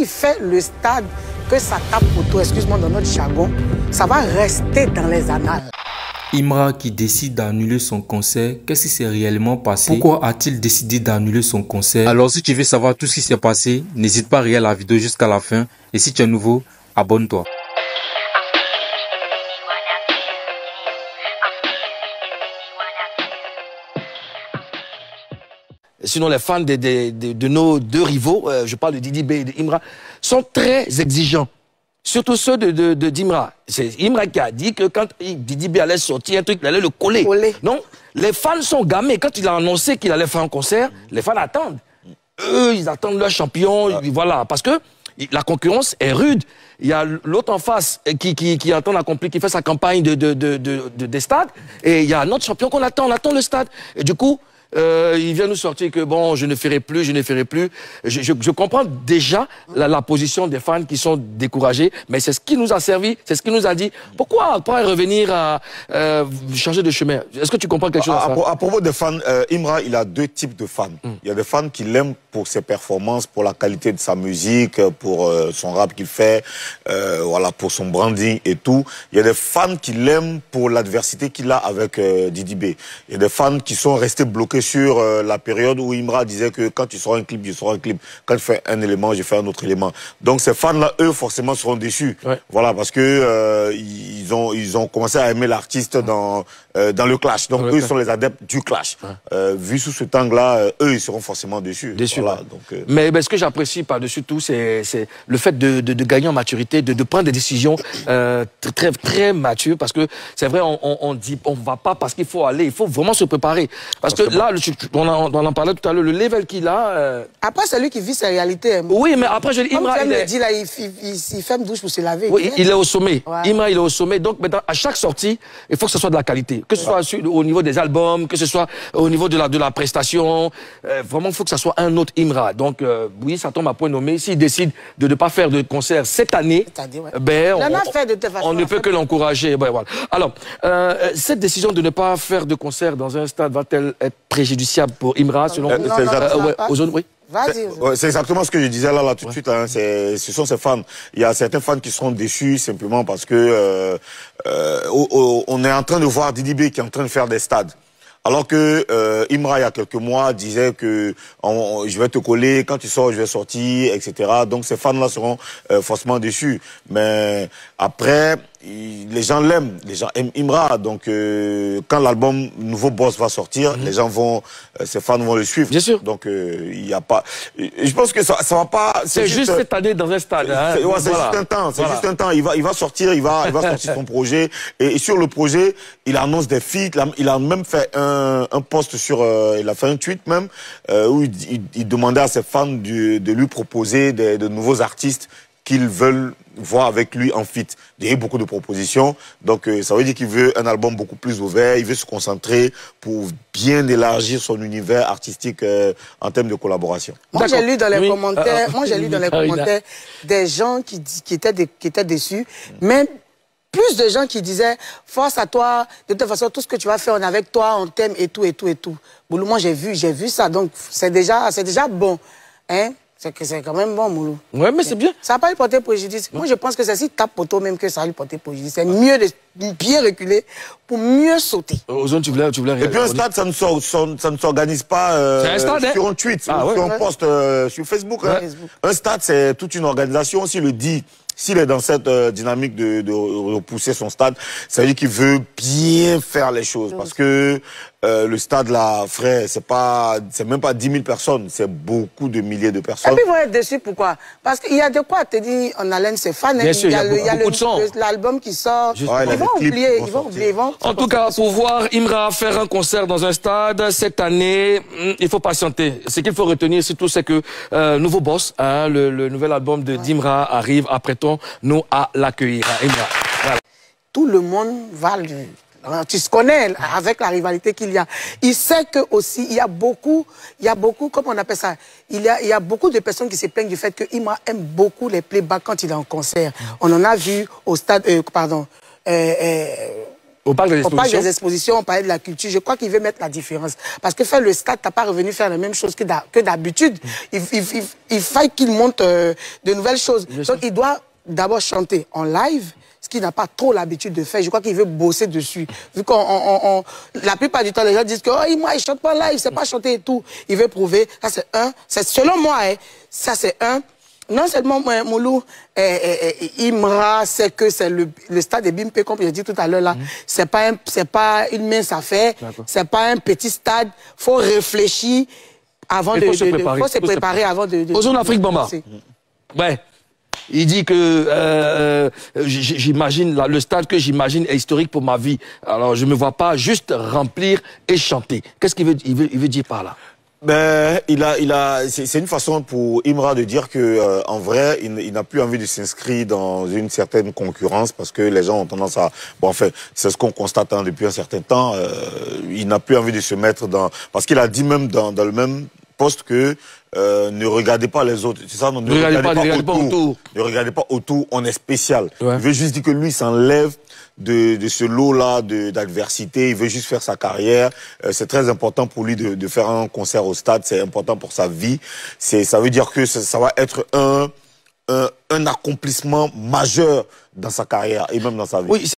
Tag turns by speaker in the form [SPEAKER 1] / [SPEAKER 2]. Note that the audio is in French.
[SPEAKER 1] s'il fait le stade, que ça tape photo, excuse-moi dans notre jargon, ça va rester dans les annales.
[SPEAKER 2] Imra qui décide d'annuler son concert, qu'est-ce qui s'est réellement passé? Pourquoi a-t-il décidé d'annuler son concert? Alors si tu veux savoir tout ce qui s'est passé, n'hésite pas à regarder la vidéo jusqu'à la fin. Et si tu es nouveau, abonne-toi.
[SPEAKER 3] Sinon, les fans de nos deux rivaux, je parle de Didi B et de Imra, sont très exigeants. Surtout ceux de d'Imra. C'est Imra qui a dit que quand Didi B allait sortir un truc, il allait le coller. Non, les fans sont gamés. Quand il a annoncé qu'il allait faire un concert, les fans attendent. Eux, ils attendent leur champion. Voilà, parce que la concurrence est rude. Il y a l'autre en face qui attend l'accompli, qui fait sa campagne des stades. Et il y a notre champion qu'on attend. On attend le stade. Et du coup, il vient nous sortir que bon, je ne ferai plus. Je comprends déjà la position des fans qui sont découragés, mais c'est ce qui nous a servi, c'est ce qui nous a dit. Pourquoi pas revenir à changer de chemin? Est-ce que tu comprends quelque chose à ça?
[SPEAKER 4] À propos des fans, Imra, il a deux types de fans. Il y a des fans qui l'aiment pour ses performances, pour la qualité de sa musique, pour son rap qu'il fait, voilà, pour son branding et tout. Il y a des fans qui l'aiment pour l'adversité qu'il a avec Didi B. Il y a des fans qui sont restés bloqués sur la période où Imra disait que quand tu sors un clip, je sors un clip. Quand tu fais un élément, je fais un autre élément. Donc ces fans-là, eux, forcément, seront déçus. Ouais. Voilà, parce que ils ont commencé à aimer l'artiste dans le clash. Donc eux sont les adeptes du clash. Vu sous ce angle-là, eux, ils seront forcément déçus. Voilà, donc,
[SPEAKER 3] mais ce que j'apprécie par-dessus tout, c'est le fait de gagner en maturité, de prendre des décisions très matures, parce que c'est vrai, on dit, on va pas parce qu'il faut aller, il faut vraiment se préparer. Parce que là, on en parlait tout à l'heure, le level qu'il a...
[SPEAKER 1] Après, c'est lui qui vit sa réalité. Hein.
[SPEAKER 3] Oui, mais après, je dis, Imra,
[SPEAKER 1] il fait une douche pour se laver.
[SPEAKER 3] Oui, il est au sommet. Ouais. Imra, il est au sommet. Donc, maintenant, à chaque sortie, il faut que ce soit de la qualité. Que ce soit au niveau des albums, que ce soit au niveau de la prestation. Vraiment, il faut que ce soit un autre Imra. Donc, oui, ça tombe à point nommé. S'il décide de ne pas faire de concert cette année, on ne peut que l'encourager. Ben, voilà. Alors, cette décision de ne pas faire de concert dans un stade va-t-elle être préjudiciable pour Imra, selon vous? Oui.
[SPEAKER 4] C'est exactement ce que je disais là tout de suite. Hein. Ce sont ces fans. Il y a certains fans qui seront déçus simplement parce que on est en train de voir Didi B qui est en train de faire des stades. Alors que Imra, il y a quelques mois, disait que je vais te coller, quand tu sors, je vais sortir, etc. Donc ces fans-là seront forcément déçus. Mais après, les gens l'aiment, les gens aiment Imra. Donc quand l'album Nouveau Boss va sortir, les gens vont, ces fans vont le suivre.
[SPEAKER 3] Bien sûr.
[SPEAKER 4] Donc il n'y a pas... Je pense que ça va pas...
[SPEAKER 3] C'est juste cette année dans un stade. Hein.
[SPEAKER 4] C'est juste un temps. C'est juste un temps. Il va sortir, il va sortir son projet. Et sur le projet, il annonce des feats. Il a même fait un post sur... il a fait un tweet même où il demandait à ses fans de lui proposer de nouveaux artistes qu'ils veulent voir avec lui en feat. Il y a eu beaucoup de propositions. Donc ça veut dire qu'il veut un album beaucoup plus ouvert. Il veut se concentrer pour bien élargir son univers artistique en termes de collaboration.
[SPEAKER 1] Moi j'ai lu dans les commentaires, des gens qui étaient déçus, même plus de gens qui disaient force à toi, de toute façon tout ce que tu vas faire on est avec toi, on t'aime et tout. Boulou, moi j'ai vu ça, donc c'est déjà bon, hein. C'est quand même bon, Moulou.
[SPEAKER 3] Ouais, mais c'est bien.
[SPEAKER 1] Ça n'a pas lui porté préjudice. Moi, je pense que c'est si tape poteau même que ça lui porter préjudice. C'est mieux de bien reculer pour mieux sauter.
[SPEAKER 3] Ozone, tu voulais
[SPEAKER 4] Et puis un stade, ça ne s'organise pas sur un tweet, sur un post sur Facebook. Hein. Un stade, c'est toute une organisation. S'il le dit, s'il est dans cette dynamique de repousser son stade, ça veut dire qu'il veut bien faire les choses. Parce que le stade là, frère, c'est même pas 10 000 personnes, c'est beaucoup de milliers de personnes.
[SPEAKER 1] Et puis ils vont être déçus, pourquoi? Parce qu'il y a de quoi te dire en haleine, c'est fan.
[SPEAKER 3] Bien sûr, il y a
[SPEAKER 1] l'album qui sort. Ils vont oublier.
[SPEAKER 3] En tout cas, pour voir Imra faire un concert dans un stade cette année, il faut patienter. Ce qu'il faut retenir surtout, c'est que Nouveau Boss, hein, le nouvel album de Dimra arrive, apprêtons nous à l'accueillir. Voilà.
[SPEAKER 1] Tout le monde va lui... Tu se connais avec la rivalité qu'il y a. Il sait que aussi il y a beaucoup, comment on appelle ça, il y a beaucoup de personnes qui se plaignent du fait que Imra aime beaucoup les playbacks quand il est en concert. On en a vu au stade,
[SPEAKER 3] Au parc des
[SPEAKER 1] expositions, on parlait de la culture. Je crois qu'il veut mettre la différence. Parce que faire le stade, t'as pas revenu faire la même chose que d'habitude. Il faille qu'il monte de nouvelles choses. Donc, il doit d'abord chanter en live, ce qu'il n'a pas trop l'habitude de faire. Je crois qu'il veut bosser dessus. Vu qu'on, la plupart du temps, les gens disent que moi, il chante pas en live, c'est pas chanter et tout. Il veut prouver. Ça, c'est un. Selon moi, ça, c'est un. Non seulement Moulou, Imra, c'est que c'est le stade de Bimpe, comme j'ai dit tout à l'heure là, c'est pas une mince affaire, c'est pas un petit stade. Faut réfléchir avant de se préparer avant de.
[SPEAKER 3] Posons l'Afrique, Bamba. Ouais. Il dit que j'imagine le stade que j'imagine est historique pour ma vie. Alors je me vois pas juste remplir et chanter. Qu'est-ce qu'il veut dire par là?
[SPEAKER 4] Ben, c'est une façon pour Imra de dire que, en vrai, il n'a plus envie de s'inscrire dans une certaine concurrence parce que les gens ont tendance à, bon, enfin, c'est ce qu'on constate depuis un certain temps. Il n'a plus envie de se mettre dans, parce qu'il a dit même dans le même poste que ne regardez pas les autres. C'est ça, non, ne regardez pas autour. Ne regardez pas autour. On est spécial. Ouais. Il veut juste dire que lui s'enlève de ce lot-là d'adversité. Il veut juste faire sa carrière. C'est très important pour lui de faire un concert au stade. C'est important pour sa vie. Ça veut dire que ça va être un accomplissement majeur dans sa carrière et même dans sa vie. Oui.